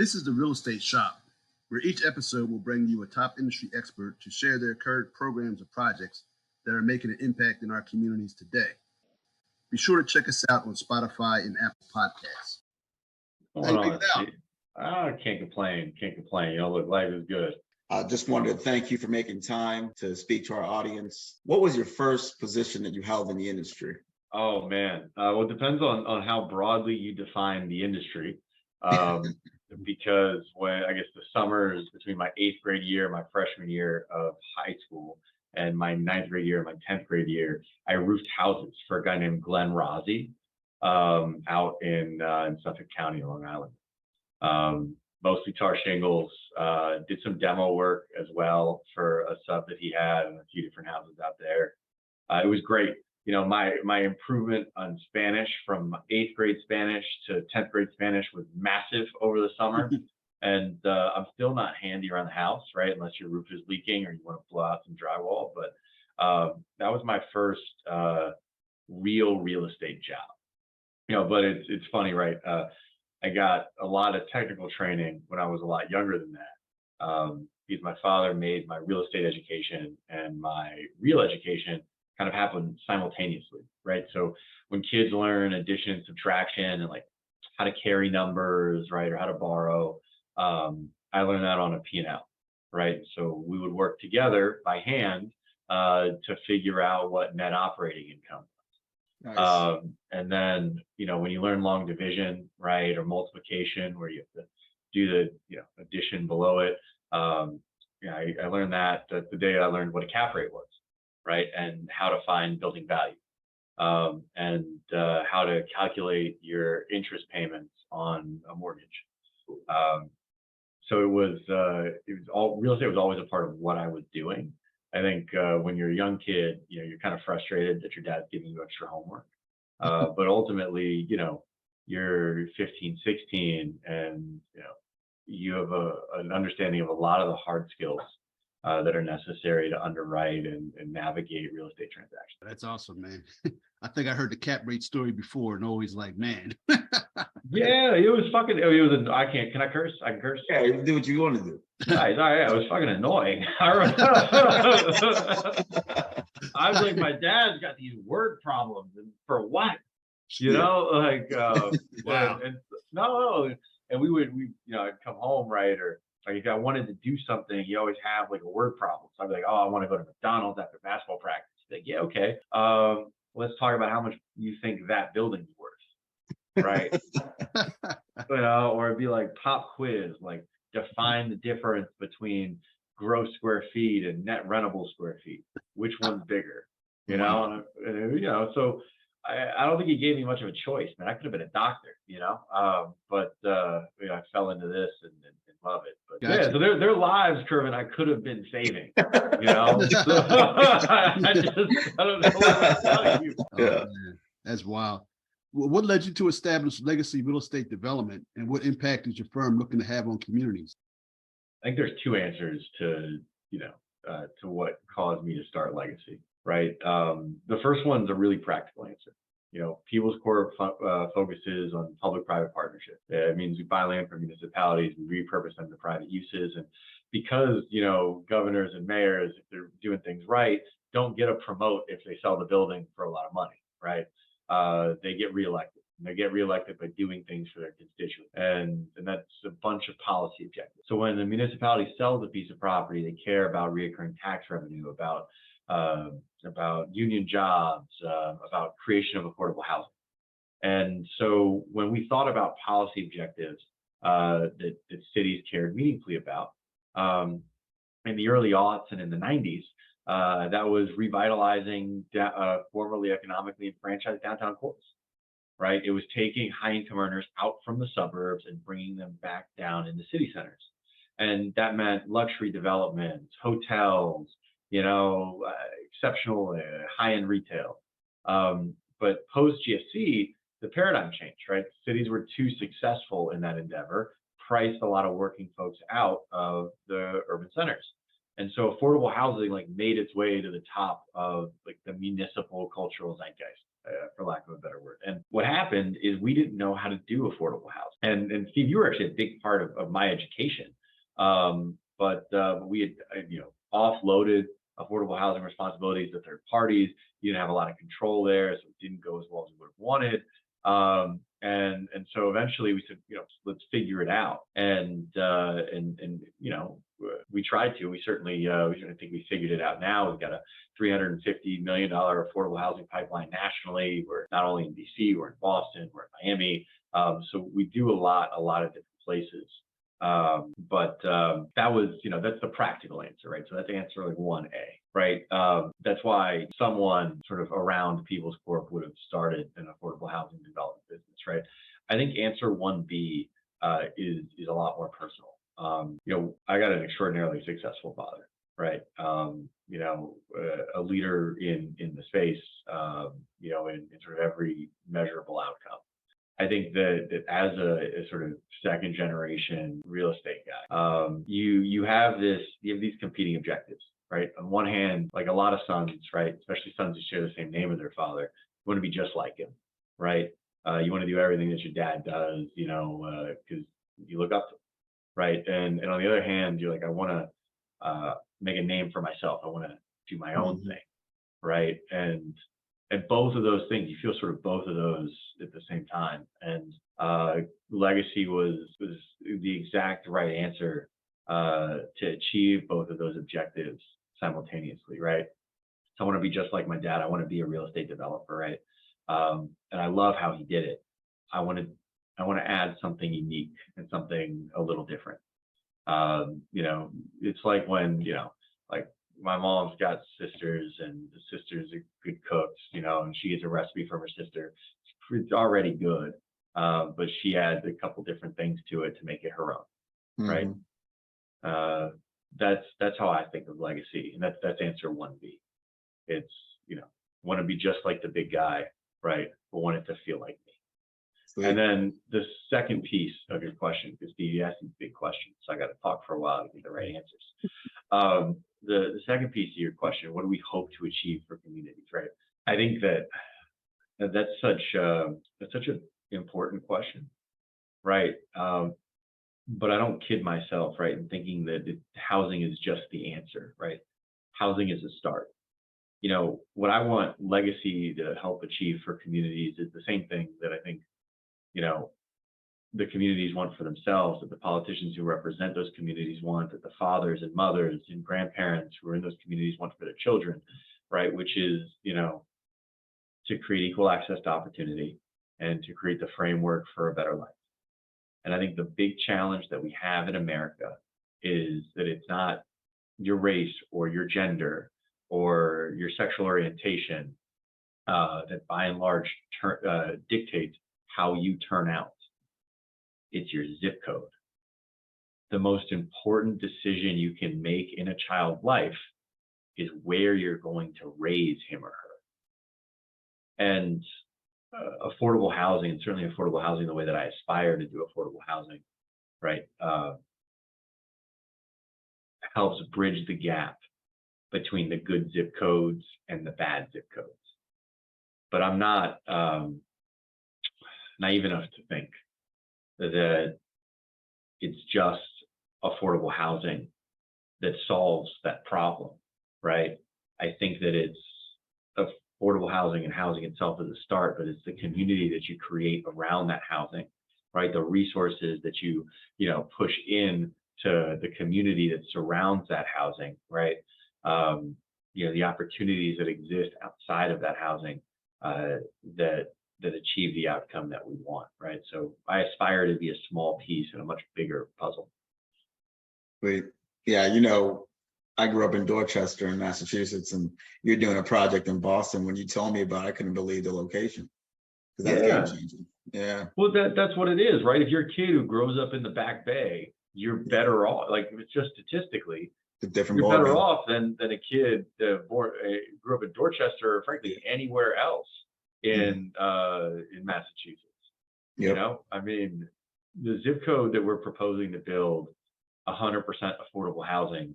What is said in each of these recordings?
This is the Real Estate Shop, where each episode will bring you a top industry expert to share their current programs or projects that are making an impact in our communities today. Be sure to check us out on Spotify and Apple Podcasts. I can't complain. Look, life is good. I just wanted to thank you for making time to speak to our audience. What was your first position that you held in the industry? Oh, man. Well, it depends on how broadly you define the industry. Because when I guess the summers between my 8th grade year, my freshman year of high school, and my 9th grade year, my 10th grade year, I roofed houses for a guy named Glenn Rossi out in Suffolk County, Long Island. Mostly tar shingles, did some demo work as well for a sub that he had and a few different houses out there. It was great. You know, my improvement on Spanish from 8th grade Spanish to 10th grade Spanish was massive over the summer. And I'm still not handy around the house, right? Unless your roof is leaking or you want to blow out some drywall. But that was my first real estate job. You know, but it's funny, right? I got a lot of technical training when I was a lot younger than that. Because my father made my real estate education and my real education kind of happened simultaneously, right? So when kids learn addition, subtraction, and like how to carry numbers, right, or how to borrow, I learned that on a P&L, right? So we would work together by hand to figure out what net operating income was. Nice. And then, you know, when you learn long division, right, or multiplication, where you have to do the addition below it, I learned that the day I learned what a cap rate was, right, and how to find building value, and how to calculate your interest payments on a mortgage. So it was all real estate was always a part of what I was doing. I think when you're a young kid, you know, you're kind of frustrated that your dad's giving you extra homework, but ultimately, you know, you're 15, 16, and you have an understanding of a lot of the hard skills that are necessary to underwrite and navigate real estate transactions. That's awesome, man. I think I heard the cap rate story before and always like, man. Yeah, it was fucking, can I curse? I can curse. Yeah, do what you want to do. Right, it was fucking annoying. I was like, my dad's got these word problems, and for what? You know, like, wow. And I'd come home, right, or like if I wanted to do something, you always have like a word problem. So I'd be like, oh, I want to go to McDonald's after basketball practice. Like, yeah, okay. Let's talk about how much you think that building's worth, right? Or it'd be like pop quiz, like define the difference between gross square feet and net rentable square feet. Which one's bigger? So I don't think he gave me much of a choice, man. I could have been a doctor, but I fell into this and love it. But gotcha. Yeah, so their lives, Curvin, I could have been saving, So, I don't know what I'm telling you. Yeah. Man. That's wild. What led you to establish Legacy Real Estate Development, and what impact is your firm looking to have on communities? I think there's two answers to what caused me to start Legacy, right? The first one's a really practical answer. Peebles Corp focuses on public-private partnerships. It means we buy land from municipalities, we repurpose them to private uses, and because governors and mayors, if they're doing things right, don't get a promote if they sell the building for a lot of money, right? They get reelected. And they get reelected by doing things for their constituents, and that's a bunch of policy objectives. So when the municipality sells a piece of property, they care about reoccurring tax revenue, about union jobs, about creation of affordable housing. And so when we thought about policy objectives that cities cared meaningfully about, in the early aughts and in the 90s, that was revitalizing formerly economically enfranchised downtown cores, right? It was taking high-income earners out from the suburbs and bringing them back down into city centers. And that meant luxury developments, hotels, exceptional high-end retail. But post-GFC, the paradigm changed, right? Cities were too successful in that endeavor, priced a lot of working folks out of the urban centers. And so affordable housing made its way to the top of the municipal cultural zeitgeist. for lack of a better word. And what happened is we didn't know how to do affordable housing. And Steve, you were actually a big part of my education. But we had, offloaded affordable housing responsibilities to third parties. You didn't have a lot of control there, so it didn't go as well as we would have wanted. And so eventually we said, let's figure it out. And we tried to. We certainly think we figured it out now. We've got a $350 million affordable housing pipeline nationally. We're not only in D.C., we're in Boston, we're in Miami. So we do a lot of different places. But that was, that's the practical answer, right? So that's answer like 1A, right? That's why someone sort of around Peebles Corp would have started an affordable housing development business, right? I think answer 1B is a lot more personal. I got an extraordinarily successful father, right? A leader in the space, in sort of every measurable outcome. I think that as a sort of second generation real estate guy, you have these competing objectives, right? On one hand, like a lot of sons, right, especially sons who share the same name as their father, you want to be just like him, right? You want to do everything that your dad does, because you look up to him, right? And on the other hand, you're like, I want to make a name for myself. I want to do my own thing, right? And both of those things, you feel sort of both of those at the same time. And legacy was the exact right answer to achieve both of those objectives simultaneously, right? So I want to be just like my dad. I want to be a real estate developer, right? And I love how he did it. I want to add something unique and something a little different. It's like when, like my mom's got sisters and the sisters are good cooks, and she gets a recipe from her sister. It's already good, but she adds a couple different things to it to make it her own, right? That's how I think of legacy, and that's answer 1B. It's, want to be just like the big guy, right? But want it to feel like me. Sweet. And then the second piece of your question, because Steve, you asked me big questions, so I got to talk for a while to get the right answers. The second piece of your question, what do we hope to achieve for communities, right? I think that's such an important question, right? But I don't kid myself, right, in thinking that housing is just the answer, right? Housing is a start. What I want legacy to help achieve for communities is the same thing that I think, the communities want for themselves, that the politicians who represent those communities want, that the fathers and mothers and grandparents who are in those communities want for their children, right? Which is, to create equal access to opportunity and to create the framework for a better life. And I think the big challenge that we have in America is that it's not your race or your gender or your sexual orientation that by and large dictates how you turn out. It's your zip code. The most important decision you can make in a child's life is where you're going to raise him or her. And affordable housing, and certainly affordable housing the way that I aspire to do affordable housing, right, helps bridge the gap between the good zip codes and the bad zip codes. But I'm not naive enough to think that it's just affordable housing that solves that problem, right? I think that it's affordable housing and housing itself as a start, but it's the community that you create around that housing, right? The resources that you push in to the community that surrounds that housing, right? The opportunities that exist outside of that housing that achieve the outcome that we want, right? So I aspire to be a small piece in a much bigger puzzle. Wait, yeah, I grew up in Dorchester in Massachusetts, and you're doing a project in Boston. When you told me about it, I couldn't believe the location. That's game changing. Yeah. Well, that's what it is, right? If you're a kid who grows up in the Back Bay, you're better off. Like, it's just statistically, you're better off than a kid that grew up in Dorchester, or frankly anywhere else in Massachusetts. Yep. I mean, the zip code that we're proposing to build 100% affordable housing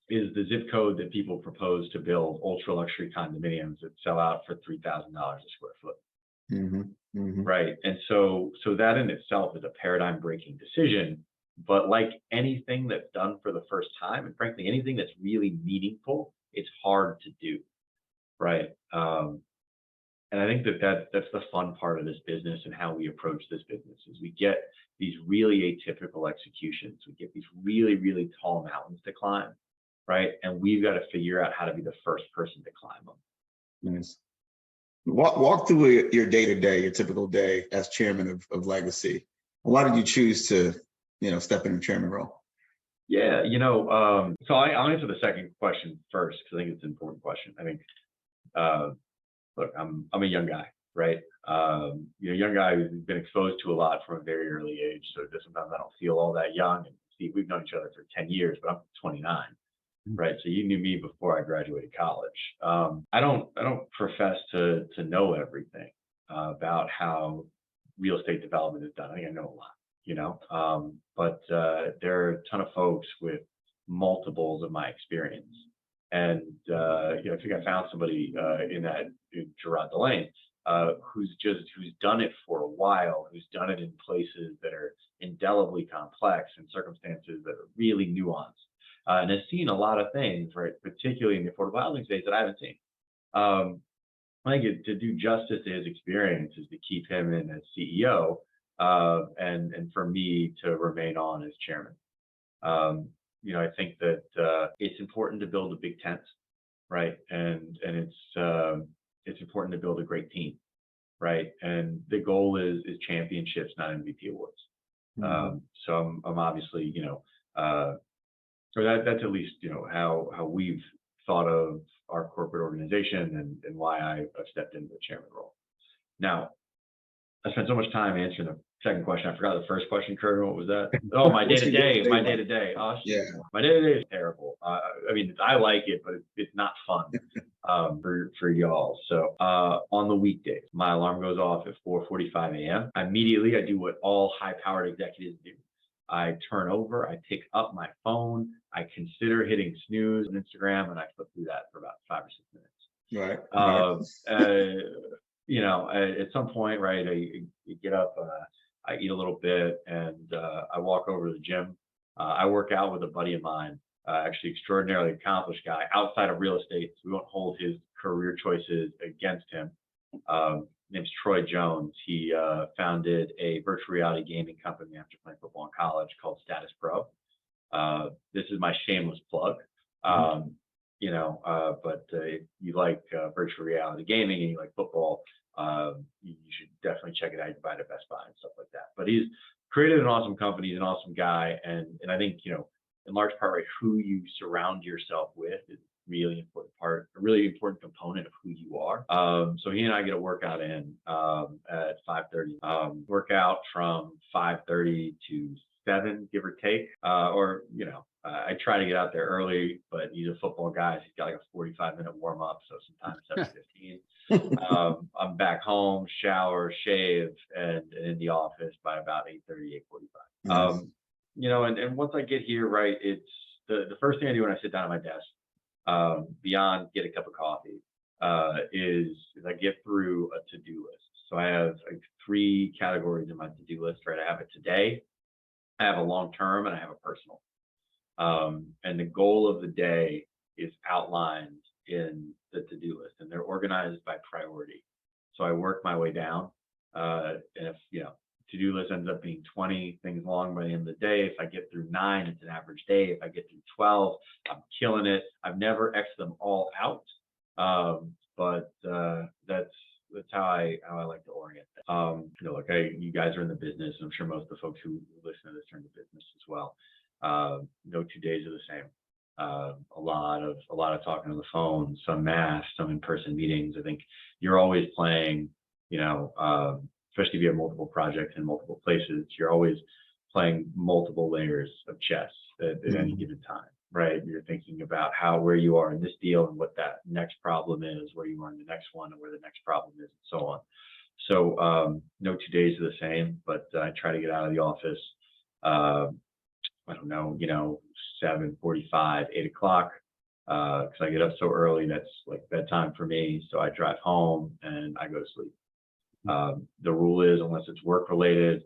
the zip code that people propose to build ultra luxury condominiums that sell out for $3,000 a square foot. Right. And so that in itself is a paradigm breaking decision. But like anything that's done for the first time, and frankly, anything that's really meaningful, it's hard to do. Right. And I think that's the fun part of this business and how we approach this business is we get these really atypical executions. We get these really, really tall mountains to climb. Right. And we've got to figure out how to be the first person to climb them. Nice. Walk through your day-to-day, your typical day as chairman of Legacy. Why did you choose to, step in the chairman role? Yeah, so I'll answer the second question first because I think it's an important question. I think, look, I'm a young guy, right? Young guy who's been exposed to a lot from a very early age. So sometimes I don't feel all that young. And Steve, we've known each other for 10 years, but I'm 29. Right. So you knew me before I graduated college. I don't profess to know everything about how real estate development is done. I think I know a lot, but there are a ton of folks with multiples of my experience. And, I think I found somebody in Jerrod Delaine, who's done it for a while, who's done it in places that are indelibly complex and circumstances that are really nuanced. And has seen a lot of things, right, particularly in the affordable housing space that I haven't seen. I think to do justice to his experience is to keep him in as CEO and for me to remain on as chairman. I think that it's important to build a big tent, right, and it's important to build a great team, right, and the goal is championships, not MVP awards. So I'm obviously, so that's at least, how we've thought of our corporate organization and why I've stepped into the chairman role. Now, I spent so much time answering the second question. I forgot the first question, Curvin. What was that? Oh, my day-to-day. My day-to-day. Oh, yeah. My day-to-day is terrible. I like it, but it's not fun for y'all. So on the weekdays, my alarm goes off at 4:45 a.m. Immediately, I do what all high-powered executives do. I turn over, I pick up my phone, I consider hitting snooze on Instagram, and I flip through that for about 5 or 6 minutes. Right. At some point, right, I get up, I eat a little bit, and I walk over to the gym. I work out with a buddy of mine, actually extraordinarily accomplished guy outside of real estate, so we won't hold his career choices against him. Name's Troy Jones. He founded a virtual reality gaming company after playing football in college called Status Pro. This is my shameless plug. But if you like virtual reality gaming and you like football, you should definitely check it out. You can buy it at Best Buy and stuff like that. But he's created an awesome company. He's an awesome guy. And I think, in large part, right, who you surround yourself with is really important part, a really important component of who you are. So he and I get a workout in at 5:30. Workout from 5:30 to 7, give or take. I try to get out there early, but he's a football guy. So he's got like a 45-minute warm up. So sometimes 7:15. I'm back home, shower, shave, and in the office by about 8:30, 8:45. Nice. And once I get here, right, it's the first thing I do when I sit down at my desk, beyond get a cup of coffee, is I get through a to-do list. So I have 3 categories in my to-do list, right? I have a today, I have a long-term, and I have a personal. And the goal of the day is outlined in the to-do list, and they're organized by priority. So I work my way down, and if, to-do list ends up being 20 things long by the end of the day. If I get through 9, it's an average day. If I get through 12, I'm killing it. I've never X'd them all out, but that's how I like to orient it. You guys are in the business. I'm sure most of the folks who listen to this are in the business as well. No 2 days are the same. A lot of talking on the phone, some mass, some in-person meetings. I think you're always playing, especially if you have multiple projects in multiple places, you're always playing multiple layers of chess at any given time, right? You're thinking about where you are in this deal and what that next problem is, where you are in the next one and where the next problem is, and so on. So no 2 days are the same, but I try to get out of the office I don't know, 7:45, 8 o'clock, because I get up so early. That's like bedtime for me. So I drive home and I go to sleep. The rule is, unless it's work related,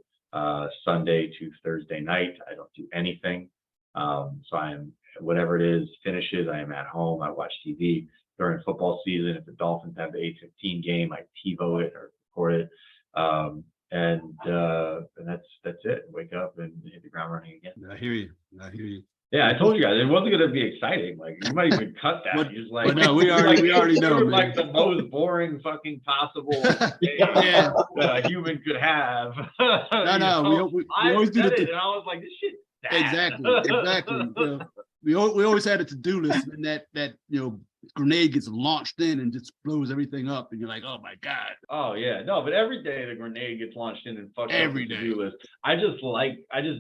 Sunday to Thursday night, I don't do anything. So I am, whatever it is finishes, I am at home. I watch TV during football season. If the Dolphins have the 8:15 game, I TiVo it or record it. And that's it. Wake up and hit the ground running again. I hear you. I hear you. Yeah, I told you guys it wasn't going to be exciting. Like, you might even cut that. But- Just like, but no, we already know, man. like the most boring fucking possible day Yeah. that a human could have. No, we I always do said the it, and I was like, this shit. exactly. We always had a to-do list, and that grenade gets launched in and just blows everything up, and you're like, oh my god. Oh yeah, no, but every day the grenade gets launched in and fucked Every up the day. to-do list. I just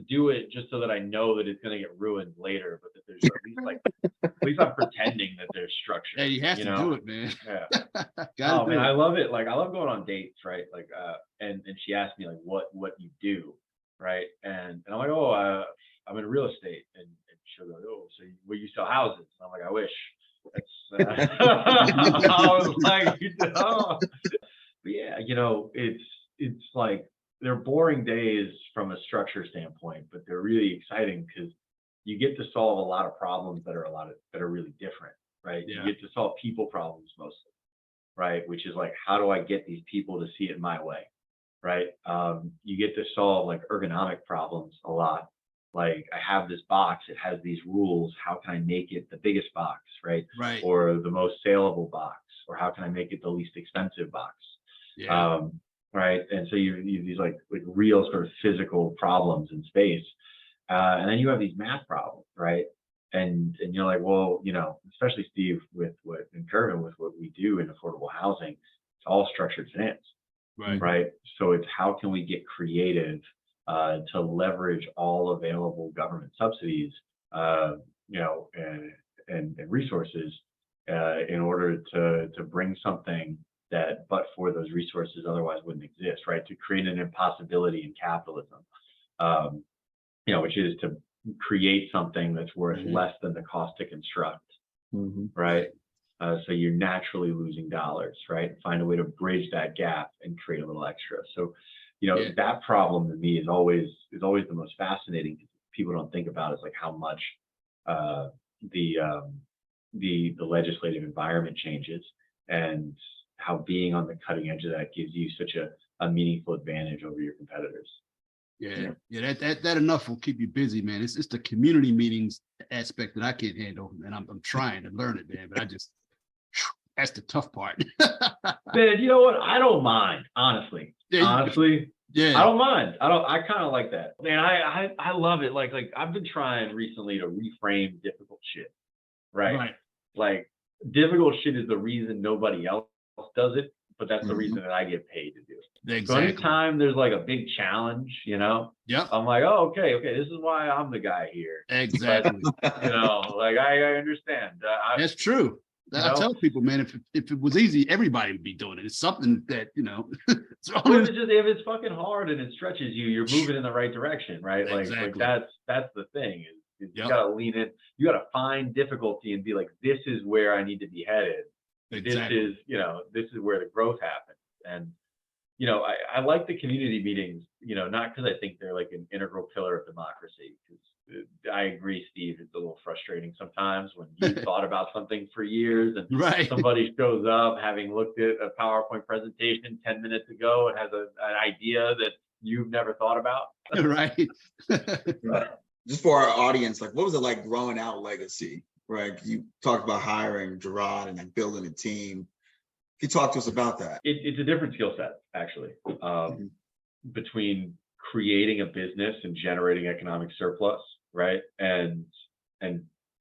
do it just so that I know that it's gonna get ruined later, but that there's at least I'm pretending that there's structure. Yeah, you have to do it, man. Yeah. Gotta Oh do man, it. I love it. Like, I love going on dates, right? Like, and she asked me like what you do, right? And I'm like, oh, I'm in real estate, and she'll go, oh, so you sell houses? And I'm like, I wish. That's I was like, oh. But yeah, it's like they're boring days from a structure standpoint, but they're really exciting because you get to solve a lot of problems that are really different, right? Yeah. You get to solve people problems mostly, right? Which is like, how do I get these people to see it my way, right? You get to solve like ergonomic problems a lot. Like, I have this box, it has these rules. How can I make it the biggest box, right? Right. Or the most saleable box, or how can I make it the least expensive box? Yeah. Right. And so you these like real sort of physical problems in space. And then you have these math problems, right? And you're like, well, especially Steve with Curvin, with what we do in affordable housing, it's all structured finance. Right. Right. So it's how can we get creative to leverage all available government subsidies, and resources in order to bring something that, but for those resources, otherwise wouldn't exist, right? To create an impossibility in capitalism, which is to create something that's worth less than the cost to construct, right? So you're naturally losing dollars, right? Find a way to bridge that gap and create a little extra. So, that problem to me is always the most fascinating. People don't think about is like how much the legislative environment changes, and how being on the cutting edge of that gives you such a meaningful advantage over your competitors. Yeah. That enough will keep you busy, man. It's the community meetings aspect that I can't handle, and I'm trying to learn it, man. But that's the tough part. Man, you know what? I don't mind, honestly. Honestly, yeah. I don't mind. I kind of like that. Man, I love it. Like I've been trying recently to reframe difficult shit, right? Like, difficult shit is the reason nobody else does it, but that's the reason that I get paid to do it. Exactly. So anytime there's like a big challenge, Yep. I'm like, oh, okay, this is why I'm the guy here. Exactly. Like I understand. That's true. I tell people, man, if it was easy, everybody would be doing it. It's something that if it's fucking hard and it stretches you, you're moving in the right direction, right? Exactly. Like that's the thing. Is you gotta lean in. You gotta find difficulty and be like, this is where I need to be headed. Exactly. This is where the growth happens. And I like the community meetings, not because I think they're like an integral pillar of democracy, because I agree, Steve, it's a little frustrating sometimes when you thought about something for years and somebody shows up having looked at a PowerPoint presentation 10 minutes ago and has an idea that you've never thought about. Right. Just for our audience, like, what was it like growing out Legacy, right? You talked about hiring Jerrod and like building a team. Can you talk to us about that? It's a different skill set, actually, between creating a business and generating economic surplus, right? And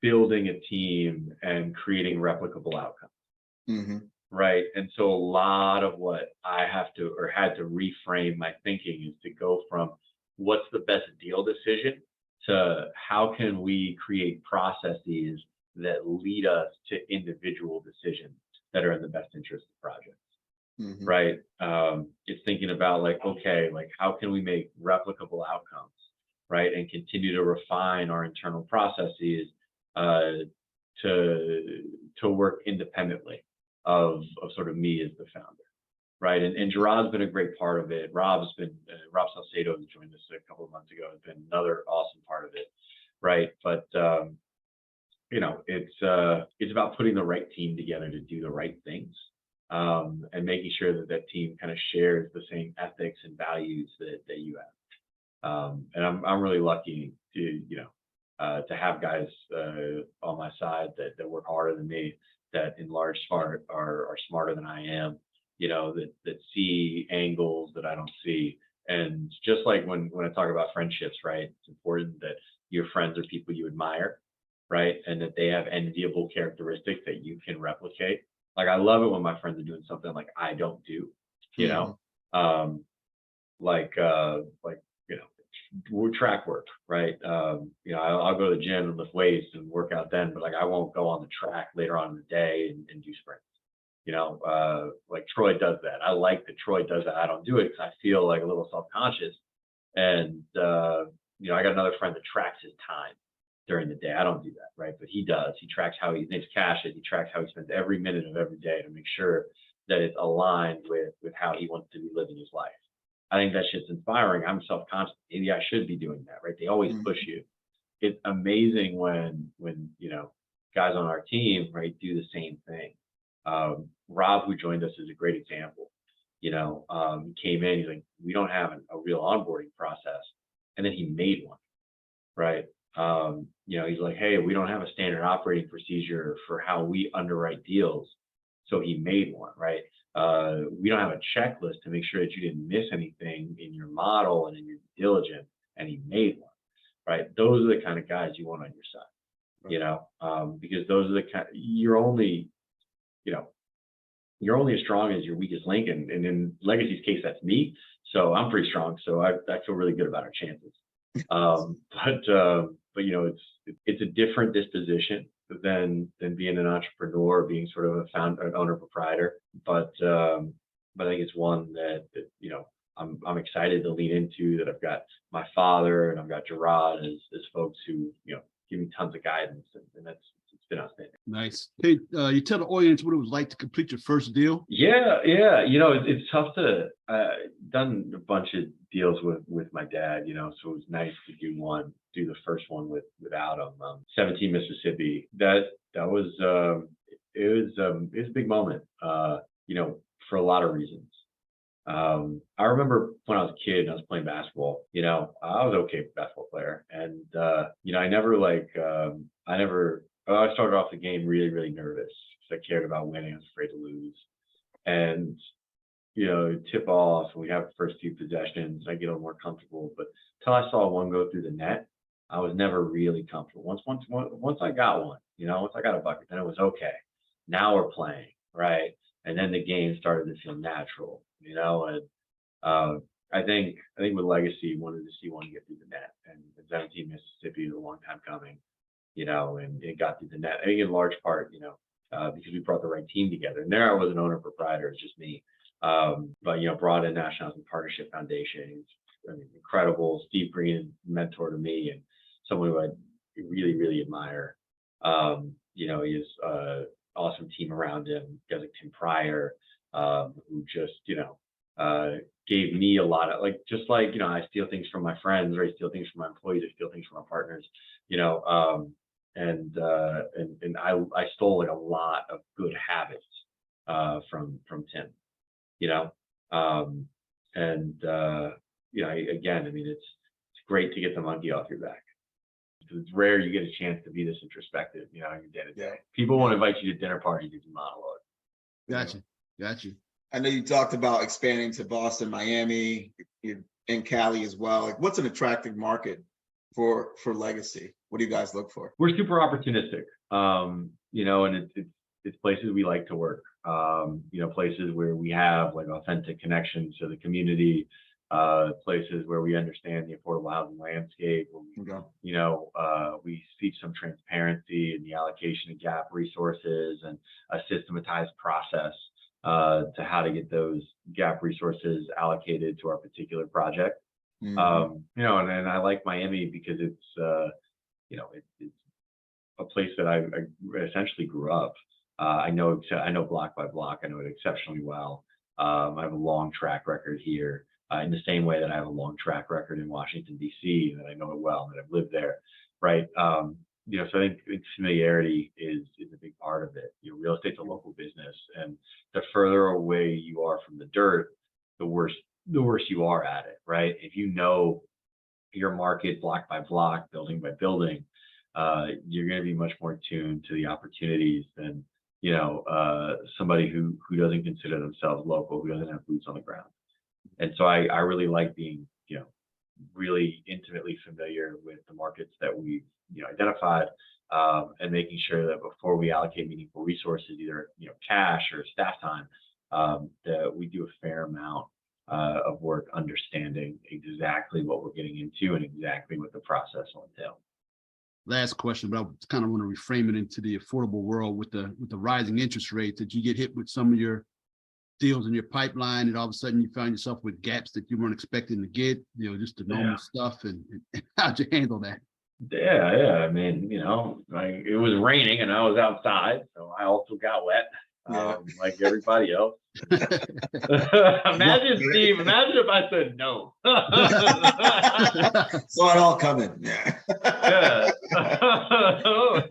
building a team and creating replicable outcomes, right? And so a lot of what I had to reframe my thinking is to go from what's the best deal decision to how can we create processes that lead us to individual decisions that are in the best interest of projects, right? It's thinking about like, okay, like how can we make replicable outcomes right? And continue to refine our internal processes to work independently of sort of me as the founder, right? And Jerrod's been a great part of it. Rob Salcedo, who joined us a couple of months ago, has been another awesome part of it, right? But you know, it's about putting the right team together to do the right things, and making sure that that team kind of shares the same ethics and values that you have. And I'm really lucky to have guys on my side that work harder than me, that in large part are smarter than I am, you know, that see angles that I don't see. And just like when I talk about friendships, right, it's important that your friends are people you admire, right, and that they have enviable characteristics that you can replicate. Like, I love it when my friends are doing something like I don't do, you know, like you know, track work, right? You know, I'll go to the gym and lift weights and work out then, but like I won't go on the track later on in the day and do sprints. You know, like Troy does that. I like that Troy does that. I don't do it because I feel like a little self-conscious. And you know, I got another friend that tracks his time during the day. I don't do that, right? But he does. He tracks how his name's Cash. He tracks how he spends every minute of every day to make sure that it's aligned with how he wants to be living his life. I think that shit's inspiring. I'm self-conscious. Maybe I should be doing that, right? They always push you. It's amazing when you know, guys on our team, right, do the same thing. Rob, who joined us, is a great example. You know, he came in, he's like, we don't have a real onboarding process. And then he made one, right? You know, he's like, hey, we don't have a standard operating procedure for how we underwrite deals. So he made one, right? We don't have a checklist to make sure that you didn't miss anything in your model and in your diligence, and he made one, right? Those are the kind of guys you want on your side, you know, because those are the kind, you're only as strong as your weakest link, and in Legacy's case, that's me. So I'm pretty strong. So I feel really good about our chances. But you know, it's a different disposition than being an entrepreneur, being sort of a founder, an owner, proprietor. But I think it's one that you know, I'm excited to lean into. That I've got my father and I've got Jerrod as folks who, you know, give me tons of guidance, and it's been outstanding. Nice. Hey, you tell the audience what it was like to complete your first deal? Yeah. You know, it's tough to done a bunch of deals with my dad. You know, so it was nice to do the first one without him. 17 Mississippi. That was it was a big moment. You know, for a lot of reasons. I remember when I was a kid and I was playing basketball, you know, I was okay basketball player. And, you know, I started off the game really, really nervous because I cared about winning. I was afraid to lose. And, you know, tip off and we have the first few possessions, I get a little more comfortable. But until I saw one go through the net, I was never really comfortable. Once I got one, you know, once I got a bucket, then it was okay. Now we're playing, right? And then the game started to feel natural, you know. And I think with Legacy, wanted to see one get through the net, and 17 Mississippi is a long time coming, you know, and it got through the net. I think in large part, you know, because we brought the right team together. And there I was an owner proprietor, it's just me. But you know, brought in National Housing Partnership Foundation. I mean, incredible. Steve Green is a mentor to me and someone who I really, really admire. You know, he has awesome team around him, guys like Tim Pryor, who just, you know, gave me a lot of, like, just like, you know, I steal things from my friends, or I steal things from my employees, I steal things from my partners, you know, and I stole like a lot of good habits from Tim, you know, you know, again, I mean, it's great to get the monkey off your back. It's rare you get a chance to be this introspective, you know, in your day to day. People won't invite you to dinner parties if you monologue. Gotcha. I know you talked about expanding to Boston, Miami, and Cali as well. Like, what's an attractive market for Legacy? What do you guys look for? We're super opportunistic, you know, and it's places we like to work. You know, places where we have like authentic connections to the community, places where we understand the affordable housing landscape, where we, you know, we see some transparency in the allocation of gap resources and a systematized process to how to get those gap resources allocated to our particular project. You know, and I like Miami because it's, you know, it's a place that I essentially grew up. I know block by block. I know it exceptionally well. I have a long track record here, in the same way that I have a long track record in Washington D.C. that I know it well, that I've lived there, right? You know, so I think familiarity is a big part of it. You know, real estate's a local business, and the further away you are from the dirt, the worse you are at it, right? If you know your market block by block, building by building, you're going to be much more tuned to the opportunities than, you know, somebody who doesn't consider themselves local, who doesn't have boots on the ground. And so I really like being, you know, really intimately familiar with the markets that we've, you know, identified, and making sure that before we allocate meaningful resources, either, you know, cash or staff time, that we do a fair amount of work understanding exactly what we're getting into and exactly what the process will entail. Last question, but I kind of want to reframe it into the affordable world with the rising interest rates. Did you get hit with some of your deals in your pipeline, and all of a sudden you found yourself with gaps that you weren't expecting to get? You know, just the normal stuff, and how'd you handle that? Yeah. I mean, you know, it was raining and I was outside, so I also got wet, like everybody else. Imagine, Steve, imagine if I said no. Saw it all coming. Yeah.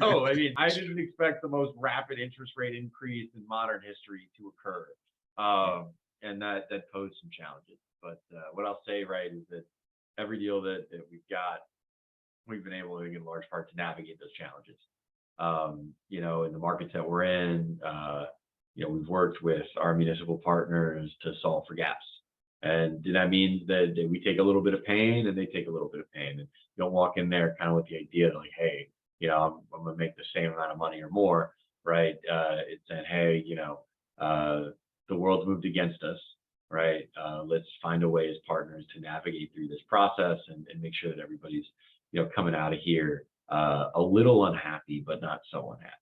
No, I mean, I didn't expect the most rapid interest rate increase in modern history to occur. And that posed some challenges. But what I'll say, right, is that every deal that we've got, we've been able to, in large part, to navigate those challenges. You know, in the markets that we're in, you know, we've worked with our municipal partners to solve for gaps. And that means that we take a little bit of pain and they take a little bit of pain. And you don't walk in there kind of with the idea that, like, hey, you know, I'm going to make the same amount of money or more, right? It's saying, hey, you know, the world's moved against us, right? Let's find a way as partners to navigate through this process and make sure that everybody's, you know, coming out of here a little unhappy, but not so unhappy.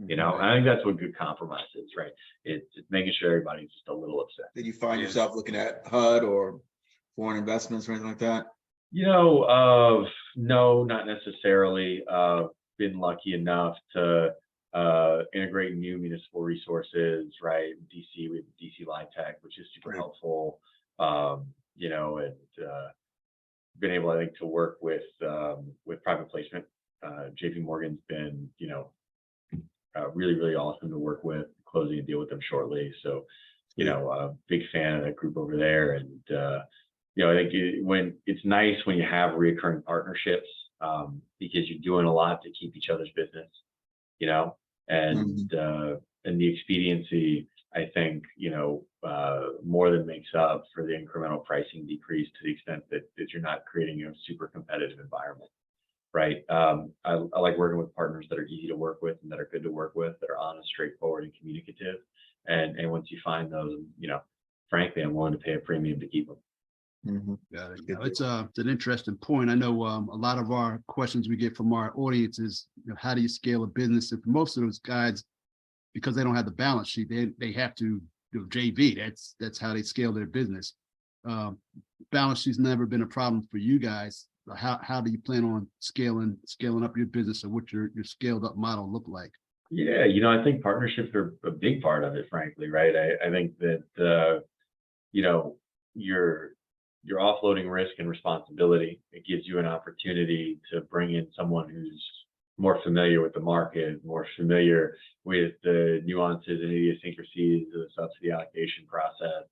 You know, I think that's what good compromise is, right? It's making sure everybody's just a little upset. Did you find yourself looking at HUD or foreign investments or anything like that? You know, no, not necessarily. Been lucky enough to integrate new municipal resources, right? In DC, we have DC Line Tech, which is super helpful. You know, and been able, I think, to work with private placement. JP Morgan's been, you know, really, really awesome to work with, closing a deal with them shortly. So, you know, a big fan of that group over there. And, you know, I think it's nice when you have recurring partnerships, because you're doing a lot to keep each other's business, you know, and the expediency, I think, you know, more than makes up for the incremental pricing decrease, to the extent that you're not creating a super competitive environment. Right. I like working with partners that are easy to work with and that are good to work with, that are honest, straightforward, and communicative. And once you find those, you know, frankly, I'm willing to pay a premium to keep them. Got it. Yeah, it's an interesting point. I know a lot of our questions we get from our audience is, you know, how do you scale a business? And for most of those guys, because they don't have the balance sheet, they have to do JV. That's how they scale their business. Balance sheet's never been a problem for you guys. How do you plan on scaling up your business, or what your scaled up model look like? Yeah, you know, I think partnerships are a big part of it, frankly, right? I think that you know, you're offloading risk and responsibility. It gives you an opportunity to bring in someone who's more familiar with the market, more familiar with the nuances and idiosyncrasies of the subsidy allocation process.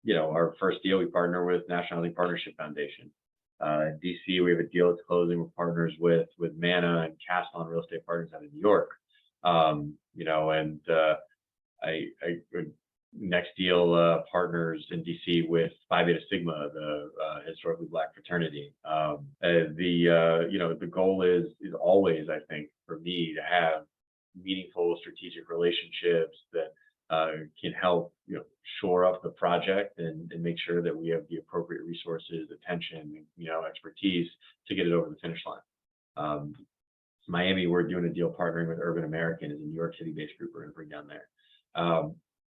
You know, our first deal, we partner with National Housing Partnership Foundation. In DC, we have a deal that's closing with partners with Mana and Castlon Real Estate Partners out of New York. You know, and next deal, partners in DC with Phi Beta Sigma, the historically Black fraternity. You know, the goal is always, I think, for me, to have meaningful strategic relationships that can help, you know, shore up the project and make sure that we have the appropriate resources, attention, you know, expertise to get it over the finish line. Miami, we're doing a deal partnering with Urban American, is a New York City based group we're going to bring down there.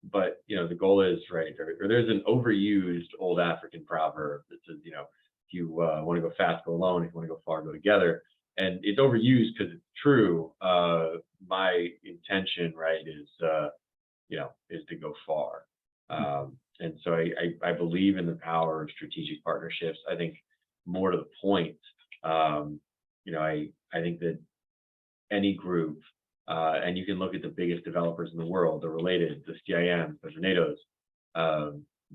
but the goal is right, or there's an overused old African proverb that says, if you want to go fast, go alone. If you want to go far, go together. And it's overused because it's true. My intention, right, is to go far. And so I believe in the power of strategic partnerships. I think more to the point, I think that any group, and you can look at the biggest developers in the world, the Related, the CIMs, the Tornadoes,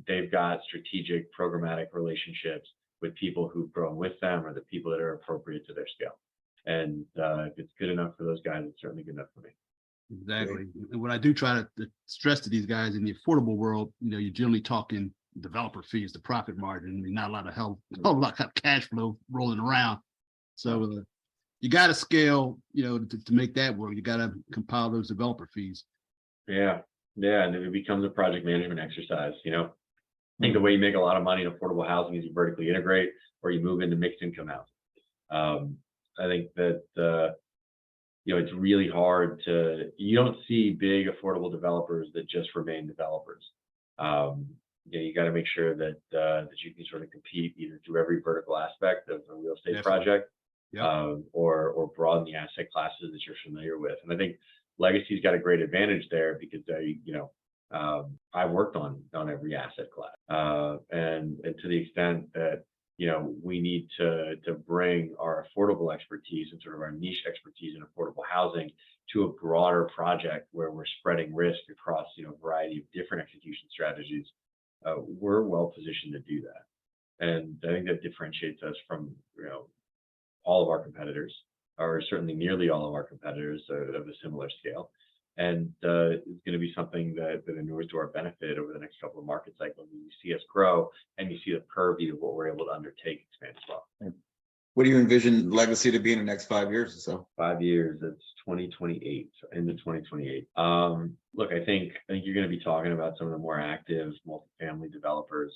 they've got strategic programmatic relationships with people who've grown with them or the people that are appropriate to their scale. And if it's good enough for those guys, it's certainly good enough for me. Exactly. And what I do try to stress to these guys in the affordable world, you're generally talking developer fees, the profit margin. I mean, not a lot of cash flow rolling around. So you got to scale, to make that work. You got to compile those developer fees. Yeah. And it becomes a project management exercise. I think the way you make a lot of money in affordable housing is you vertically integrate or you move into mixed income housing. I think that, it's really hard you don't see big affordable developers that just remain developers. You got to make sure that you can sort of compete either through every vertical aspect of a real estate project, or broaden the asset classes that you're familiar with. And I think Legacy's got a great advantage there because I've worked on every asset class, and to the extent that we need to bring our affordable expertise and sort of our niche expertise in affordable housing to a broader project where we're spreading risk across a variety of different execution strategies. We're well positioned to do that, and I think that differentiates us from all of our competitors, or certainly nearly all of our competitors of a similar scale. And it's going to be something that inures to our benefit over the next couple of market cycles. And you see us grow, and you see the purview of what we're able to undertake expand as well. What do you envision Legacy to be in the next 5 years or so? 5 years, it's 2028, so into 2028. Look, I think you're going to be talking about some of the more active multifamily developers,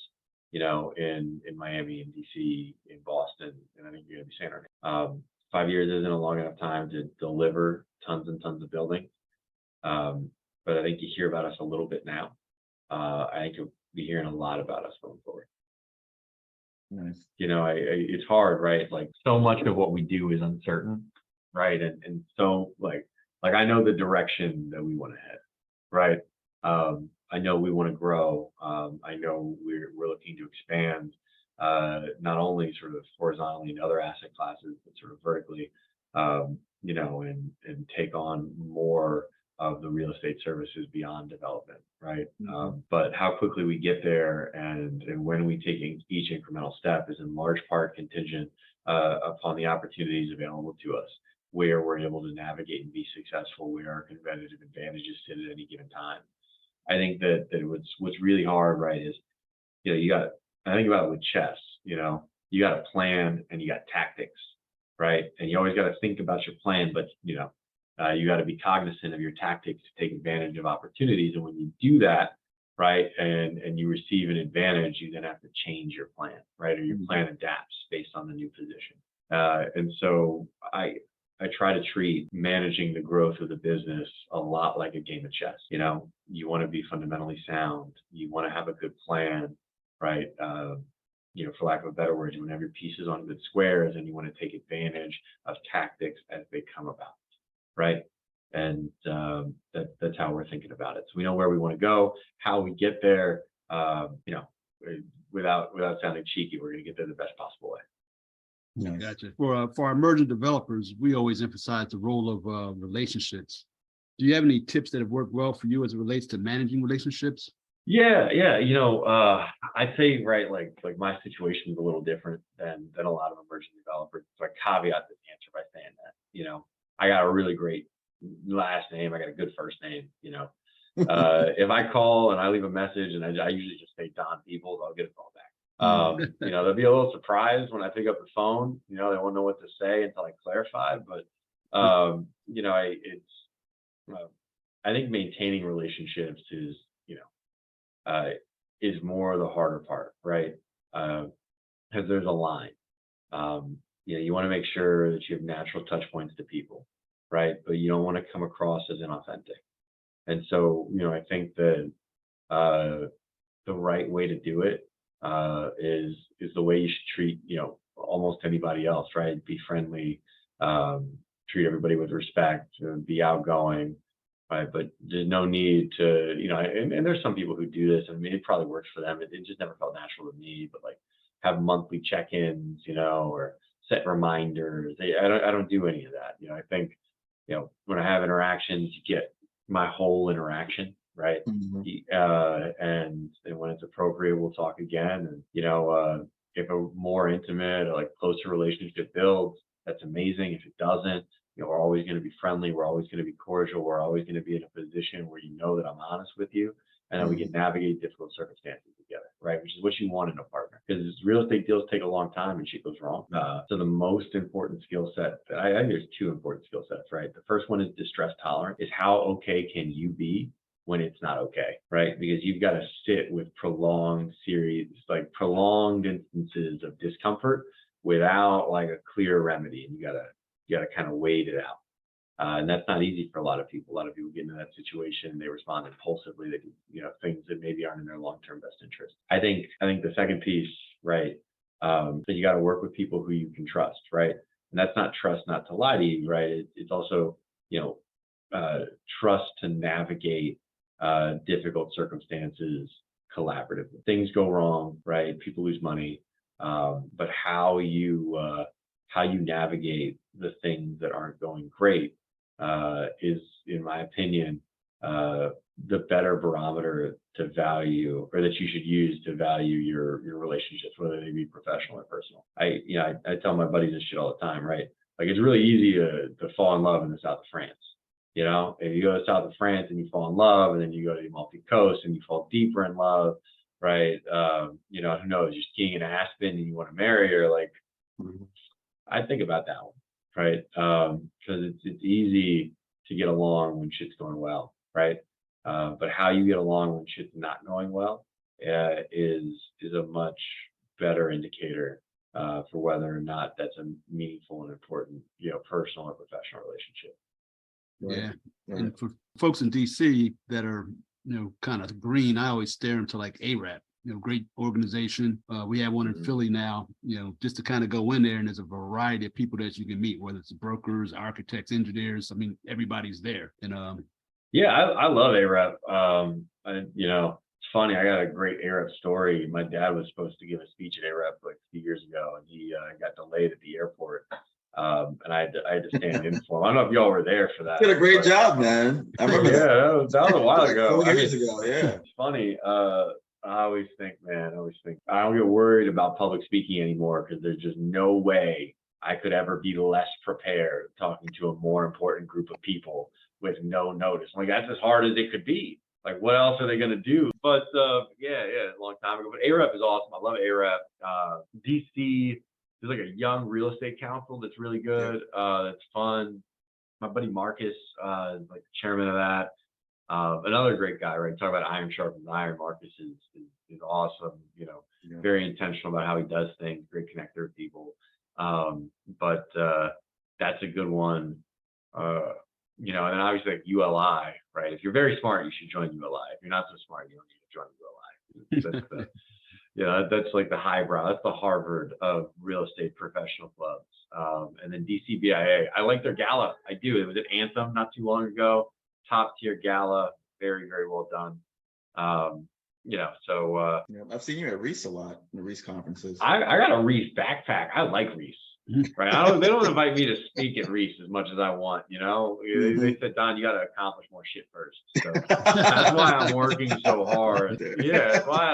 in Miami, in DC, in Boston, and I think you're going to be saying our name. 5 years isn't a long enough time to deliver tons and tons of building. But I think you hear about us a little bit now. I think you'll be hearing a lot about us going forward. Nice. It's hard, right? Like so much of what we do is uncertain, right? And so like I know the direction that we want to head, right? I know we want to grow. I know we're looking to expand, not only sort of horizontally in other asset classes, but sort of vertically, and take on more of the real estate services beyond development, right? But how quickly we get there and when we take each incremental step is in large part contingent upon the opportunities available to us, where we're able to navigate and be successful, where our competitive advantages sit at any given time. I think that what's really hard, right, is I think about it with chess, you got a plan and you got tactics, right? And you always got to think about your plan, but you got to be cognizant of your tactics to take advantage of opportunities. And when you do that, right, and you receive an advantage, you then have to change your plan, right? Or your plan adapts based on the new position. And so I try to treat managing the growth of the business a lot like a game of chess. You want to be fundamentally sound. You want to have a good plan, right? For lack of a better word, you want to have your pieces on good squares, and you want to take advantage of tactics as they come about. Right. And that's how we're thinking about it. So we know where we want to go, how we get there, without sounding cheeky, we're going to get there the best possible way. Nice. Gotcha. For our emerging developers, we always emphasize the role of relationships. Do you have any tips that have worked well for you as it relates to managing relationships? Yeah. I'd say, right, like my situation is a little different than a lot of emerging developers. So I caveat this answer by saying that, I got a really great last name. I got a good first name. If I call and I leave a message and I usually just say Don Peebles, I'll get a call back. They'll be a little surprised when I pick up the phone. They won't know what to say until I clarify. But I think maintaining relationships is more the harder part, right? Because there's a line. You want to make sure that you have natural touch points to people, right? But you don't want to come across as inauthentic. And so, I think that the right way to do it is the way you should treat, almost anybody else, right? Be friendly, treat everybody with respect, be outgoing, right? But there's no need to, and there's some people who do this. I mean, it probably works for them. It just never felt natural to me. But like have monthly check-ins, or set reminders. I don't do any of that. I think, when I have interactions, you get my whole interaction, right? And when it's appropriate, we'll talk again. And if a more intimate or like closer relationship builds, that's amazing. If it doesn't, we're always going to be friendly. We're always going to be cordial. We're always going to be in a position where that I'm honest with you, and then we can navigate difficult circumstances together, right? Which is what you want in a partner, because real estate deals take a long time and shit goes wrong. So the most important skill set, I think there's two important skill sets, right? The first one is distress tolerant. Is how okay can you be when it's not okay, right? Because you've got to sit with prolonged instances of discomfort without like a clear remedy, and you gotta kind of wait it out. And that's not easy for a lot of people. A lot of people get into that situation, they respond impulsively. They do, things that maybe aren't in their long-term best interest. I think the second piece, right, that you got to work with people who you can trust, right? And that's not trust not to lie to you, right? It's also, trust to navigate difficult circumstances collaboratively. Things go wrong, right? People lose money, but how you navigate the things that aren't going great is, in my opinion, the better barometer to value, or that you should use to value your relationships, whether they be professional or personal. I tell my buddies this shit all the time, right? Like it's really easy to fall in love in the south of France. If you go to the south of France and you fall in love, and then you go to the Amalfi Coast and you fall deeper in love, right? Who knows? You're skiing in Aspen and you want to marry her, like. I think about that one, right? Because it's easy to get along when shit's going well, right? But how you get along when shit's not going well is a much better indicator for whether or not that's a meaningful and important, personal or professional relationship. Yeah. And for folks in DC that are, kind of green, I always stare them to like ARAP. Great organization. We have one in Philly now, just to kind of go in there, and there's a variety of people that you can meet, whether it's brokers, architects, engineers. I mean, everybody's there. And yeah, I love AREP. It's funny. I got a great AREP story. My dad was supposed to give a speech at AREP like a few years ago, and he got delayed at the airport. And I had to stand in for him. I don't know if y'all were there for that. You did a great job, man. I remember that. That was a while ago. 4 years ago, yeah. It's funny. I always think I don't get worried about public speaking anymore, because there's just no way I could ever be less prepared talking to a more important group of people with no notice. I'm like, that's as hard as it could be. Like, what else are they going to do? But yeah, a long time ago. But AREP is awesome. I love AREP. DC, there's like a young real estate council that's really good. That's fun. My buddy Marcus is like the chairman of that. Another great guy, right? Talk about iron sharpens iron. Marcus is awesome. Very intentional about how he does things. Great connector of people. But that's a good one. And then obviously like ULI, right? If you're very smart, you should join ULI. If you're not so smart, you don't need to join ULI. That's like the highbrow. That's the Harvard of real estate professional clubs. And then DCBIA, I like their gala. I do. It was at Anthem not too long ago. Top tier gala, very, very well done. I've seen you at Reese a lot, in the Reese conferences. I got a Reese backpack. I like Reese, right? They don't invite me to speak at Reese as much as I want. They said, Don, you got to accomplish more shit first. So that's why I'm working so hard. Yeah, that's why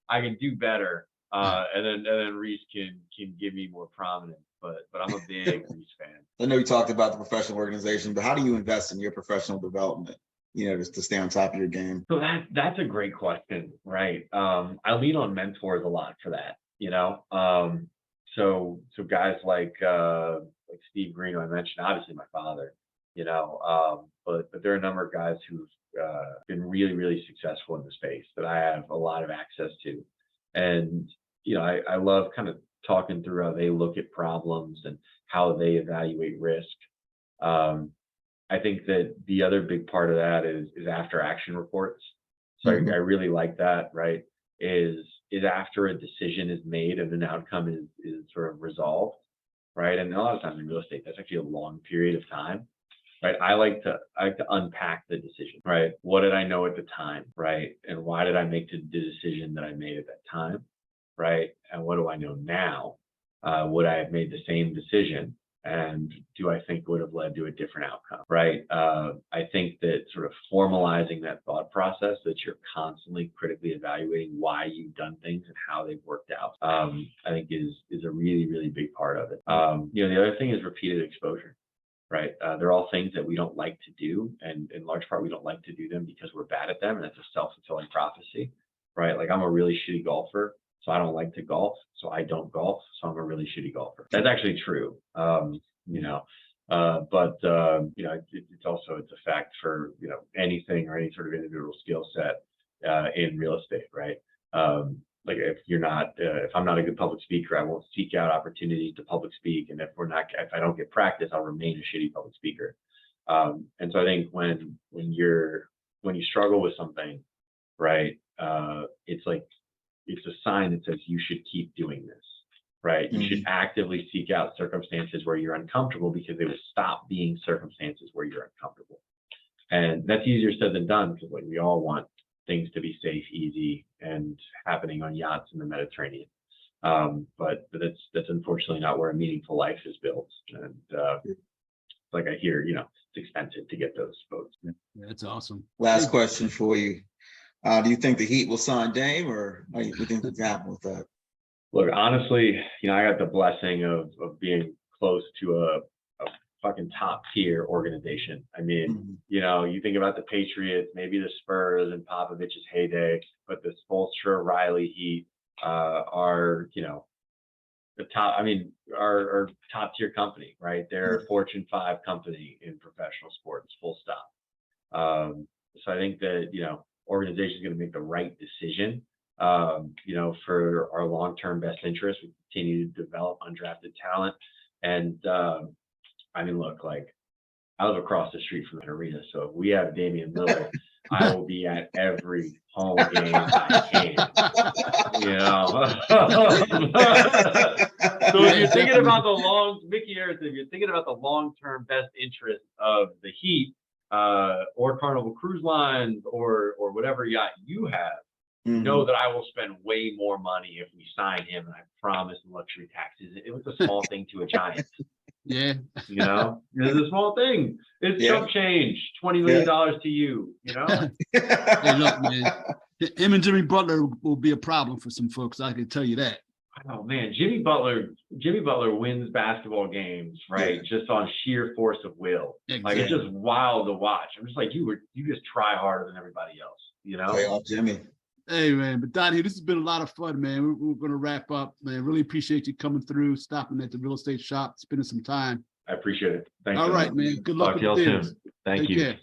I can do better. And then Reese can give me more prominence. But I'm a big Reese fan. I know you talked about the professional organization, but how do you invest in your professional development? Just to stay on top of your game. So that's a great question, right? I lean on mentors a lot for that. So guys like Steve Green, who I mentioned, obviously my father. But there are a number of guys who've been really, really successful in the space that I have a lot of access to, and I love kind of talking through how they look at problems and how they evaluate risk. I think that the other big part of that is after action reports. So I really like that, right? Is after a decision is made and an outcome is sort of resolved, right? And a lot of times in real estate, that's actually a long period of time, right? I like to unpack the decision, right? What did I know at the time, right? And why did I make the decision that I made at that time, right? And what do I know now? Would I have made the same decision? And do I think would have led to a different outcome, right? I think that sort of formalizing that thought process, that you're constantly critically evaluating why you've done things and how they've worked out, I think is a really, really big part of it. The other thing is repeated exposure, right? They're all things that we don't like to do. And in large part, we don't like to do them because we're bad at them. And it's a self-fulfilling prophecy, right? Like I'm a really shitty golfer, so I don't like to golf. So I don't golf. So I'm a really shitty golfer. That's actually true. It's a fact for, anything or any sort of individual skill set in real estate, right? Like if I'm not a good public speaker, I won't seek out opportunities to public speak. And if I don't get practice, I'll remain a shitty public speaker. And so I think when you struggle with something, right, it's a sign that says you should keep doing this, right? You should actively seek out circumstances where you're uncomfortable because they will stop being circumstances where you're uncomfortable. And that's easier said than done because we all want things to be safe, easy, and happening on yachts in the Mediterranean. But that's unfortunately not where a meaningful life is built. And like I hear, it's expensive to get those boats. Yeah, that's awesome. Last question for you. Do you think the Heat will sign Dame, or what do you think is happening with that? Look, honestly, I got the blessing of being close to a fucking top tier organization. I mean, you think about the Patriots, maybe the Spurs and Popovich's heyday, but the Spoelstra Riley Heat are, the top. I mean, are top tier company, right? They're a Fortune 5 company in professional sports, full stop. So I think that organization is going to make the right decision. For our long-term best interest, we continue to develop undrafted talent. And look, I live across the street from an arena, so if we have Damian Lillard, I will be at every home game I can. So if you're thinking about Mickey Harrison, if you're thinking about the long-term best interest of the Heat, or Carnival Cruise Lines, or whatever yacht you have, know that I will spend way more money if we sign him, and I promise luxury taxes. It was a small thing to a giant. Yeah. It's a small thing. It's chump change, $20 million to you, Hey, look, man, him and Jimmy Butler will be a problem for some folks. I can tell you that. Oh man, Jimmy Butler wins basketball games, right? Just on sheer force of will. Exactly. It's just wild to watch. I'm just like, you just try harder than everybody else, Play off Jimmy. Hey man, but Donahue, this has been a lot of fun, man. We're going to wrap up, man. Really appreciate you coming through, stopping at the real estate shop, spending some time. I appreciate it. Thanks. All right, man. Good luck Talk with to y'all things. soon. Thank Take you. care.